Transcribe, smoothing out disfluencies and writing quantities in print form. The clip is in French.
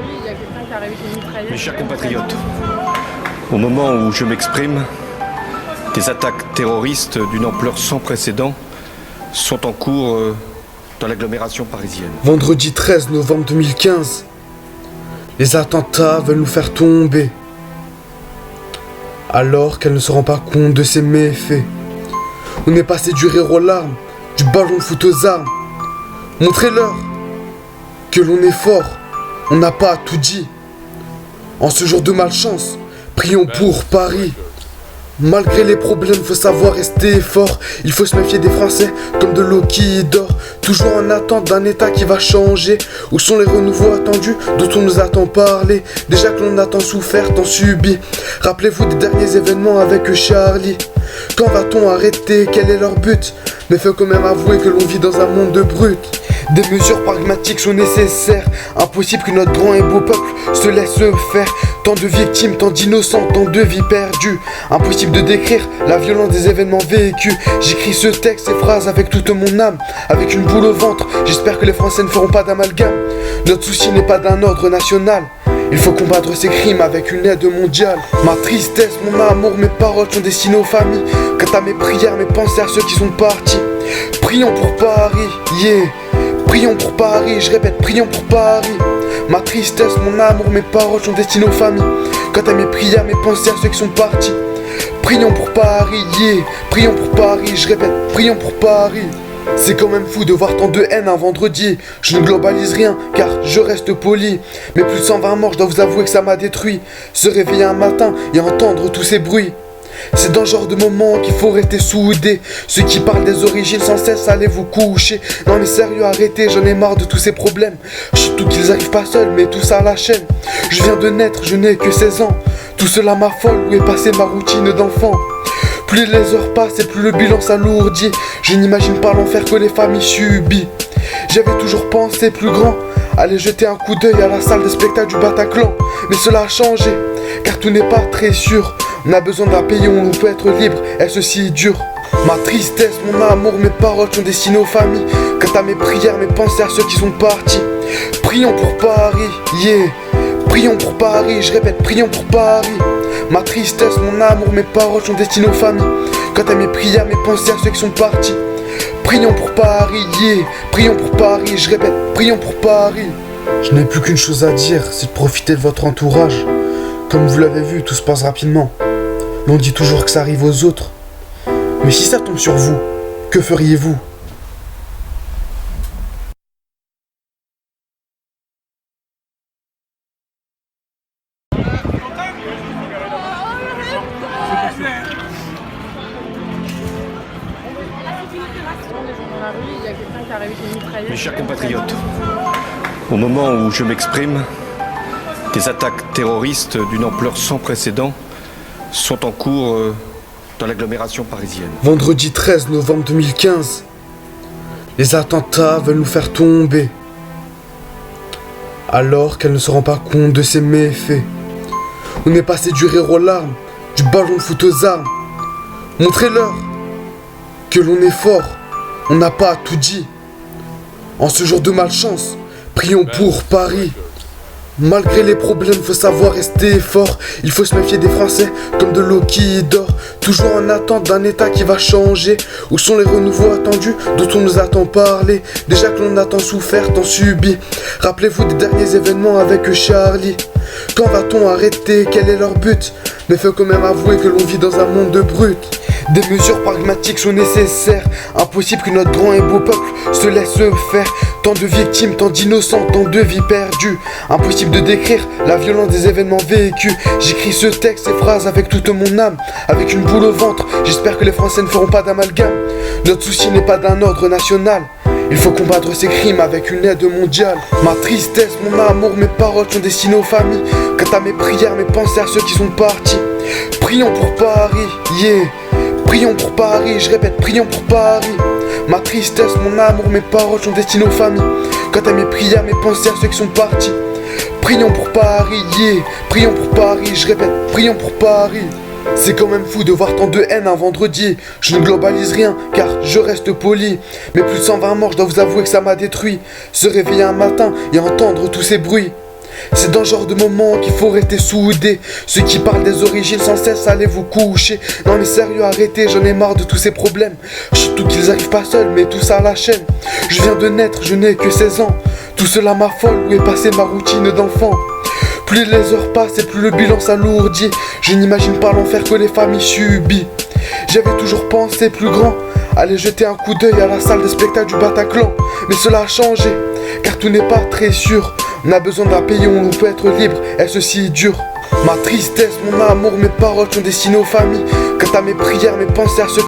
il y a quelqu'un qui arrive avec une mitrailleuse. Mes chers compatriotes, au moment où je m'exprime, des attaques terroristes d'une ampleur sans précédent sont en cours dans l'agglomération parisienne. Vendredi 13 novembre 2015, les attentats veulent nous faire tomber, alors qu'elle ne se rend pas compte de ses méfaits. On est passé du rire aux larmes, du ballon de foot aux armes. Montrez-leur que l'on est fort, on n'a pas tout dit. En ce jour de malchance, prions pour Paris. Malgré les problèmes, faut savoir rester fort. Il faut se méfier des Français comme de l'eau qui dort. Toujours en attente d'un état qui va changer. Où sont les renouveaux attendus dont on nous a tant parlé? Déjà que l'on a tant souffert, tant subi. Rappelez-vous des derniers événements avec Charlie. Quand va-t-on arrêter? Quel est leur but? Mais faut quand même avouer que l'on vit dans un monde de brutes. Des mesures pragmatiques sont nécessaires. Impossible que notre grand et beau peuple se laisse faire. Tant de victimes, tant d'innocents, tant de vies perdues. Impossible de décrire la violence des événements vécus. J'écris ce texte, ces phrases avec toute mon âme, avec une boule au ventre. J'espère que les Français ne feront pas d'amalgame. Notre souci n'est pas d'un ordre national. Il faut combattre ces crimes avec une aide mondiale. Ma tristesse, mon amour, mes paroles sont destinées aux familles. Quant à mes prières, mes pensées à ceux qui sont partis. Prions pour Paris, yeah. Prions pour Paris, je répète, prions pour Paris. Ma tristesse, mon amour, mes paroles sont destinées aux familles. Quant à mes prières, mes pensées à ceux qui sont partis. Prions pour Paris, yeah. Prions pour Paris, je répète, prions pour Paris. C'est quand même fou de voir tant de haine un vendredi. Je ne globalise rien car je reste poli. Mais plus de 120 morts, je dois vous avouer que ça m'a détruit. Se réveiller un matin et entendre tous ces bruits. C'est dans ce genre de moment qu'il faut rester soudé. Ceux qui parlent des origines sans cesse, allez vous coucher. Non mais sérieux, arrêtez, j'en ai marre de tous ces problèmes. Surtout qu'ils arrivent pas seuls, mais tous à la chaîne. Je viens de naître, je n'ai que 16 ans. Tout cela m'affole, où est passée ma routine d'enfant? Plus les heures passent et plus le bilan s'alourdit. Je n'imagine pas l'enfer que les familles subissent. J'avais toujours pensé plus grand, aller jeter un coup d'œil à la salle de spectacle du Bataclan. Mais cela a changé, car tout n'est pas très sûr. On a besoin d'un pays où on peut être libre, et ceci dure. Ma tristesse, mon amour, mes paroles sont destinées aux familles. Quant à mes prières, mes pensées à ceux qui sont partis. Prions pour Paris, yeah. Prions pour Paris, je répète, prions pour Paris. Ma tristesse, mon amour, mes paroles sont destinées aux familles. Quant à mes prières, mes pensées à ceux qui sont partis. Prions pour Paris, yeah. Prions pour Paris, je répète, prions pour Paris. Je n'ai plus qu'une chose à dire, c'est de profiter de votre entourage. Comme vous l'avez vu, tout se passe rapidement. On dit toujours que ça arrive aux autres. Mais si ça tombe sur vous, que feriez-vous? Dans la rue, il y a quelqu'un qui arrive avec une mitrailleuse. Mes chers compatriotes, au moment où je m'exprime, des attaques terroristes d'une ampleur sans précédent sont en cours dans l'agglomération parisienne. Vendredi 13 novembre 2015, les attentats veulent nous faire tomber, alors qu'elle ne se rend pas compte de ses méfaits. On est passé du rire aux larmes, du ballon de foot aux armes. Montrez-leur que l'on est fort, on n'a pas tout dit. En ce jour de malchance, prions pour Paris. Malgré les problèmes, faut savoir rester fort. Il faut se méfier des Français comme de l'eau qui dort. Toujours en attente d'un état qui va changer. Où sont les renouveaux attendus dont on nous a tant parlé? Déjà que l'on a tant souffert, tant subi. Rappelez-vous des derniers événements avec Charlie. Quand va-t-on arrêter? Quel est leur but? Mais faut quand même avouer que l'on vit dans un monde de brutes. Des mesures pragmatiques sont nécessaires. Impossible que notre grand et beau peuple se laisse faire. Tant de victimes, tant d'innocents, tant de vies perdues. Impossible de décrire la violence des événements vécus. J'écris ce texte, ces phrases avec toute mon âme, avec une boule au ventre. J'espère que les Français ne feront pas d'amalgame. Notre souci n'est pas d'un ordre national. Il faut combattre ces crimes avec une aide mondiale. Ma tristesse, mon amour, mes paroles sont destinées aux familles. Quant à mes prières, mes pensées à ceux qui sont partis. Prions pour Paris, yeah. Prions pour Paris, je répète, prions pour Paris. Ma tristesse, mon amour, mes paroles sont destinées aux familles. Quant à mes prières, mes pensées à ceux qui sont partis. Prions pour Paris, yeah. Prions pour Paris, je répète, prions pour Paris. C'est quand même fou de voir tant de haine un vendredi. Je ne globalise rien car je reste poli. Mais plus de 120 morts, je dois vous avouer que ça m'a détruit. Se réveiller un matin et entendre tous ces bruits. C'est dans ce genre de moment qu'il faut rester soudé. Ceux qui parlent des origines sans cesse, allez vous coucher. Non mais sérieux, arrêtez, j'en ai marre de tous ces problèmes. Surtout qu'ils arrivent pas seuls, mais tous à la chaîne. Je viens de naître, je n'ai que 16 ans. Tout cela m'affole, où est passée ma routine d'enfant? Plus les heures passent et plus le bilan s'alourdit. Je n'imagine pas l'enfer que les familles subissent. J'avais toujours pensé plus grand, aller jeter un coup d'œil à la salle de spectacle du Bataclan. Mais cela a changé, car tout n'est pas très sûr. On a besoin d'un pays où on peut être libre, et ceci dure. Ma tristesse, mon amour, mes paroles sont destinées aux familles. Quant à mes prières, mes pensées à ceux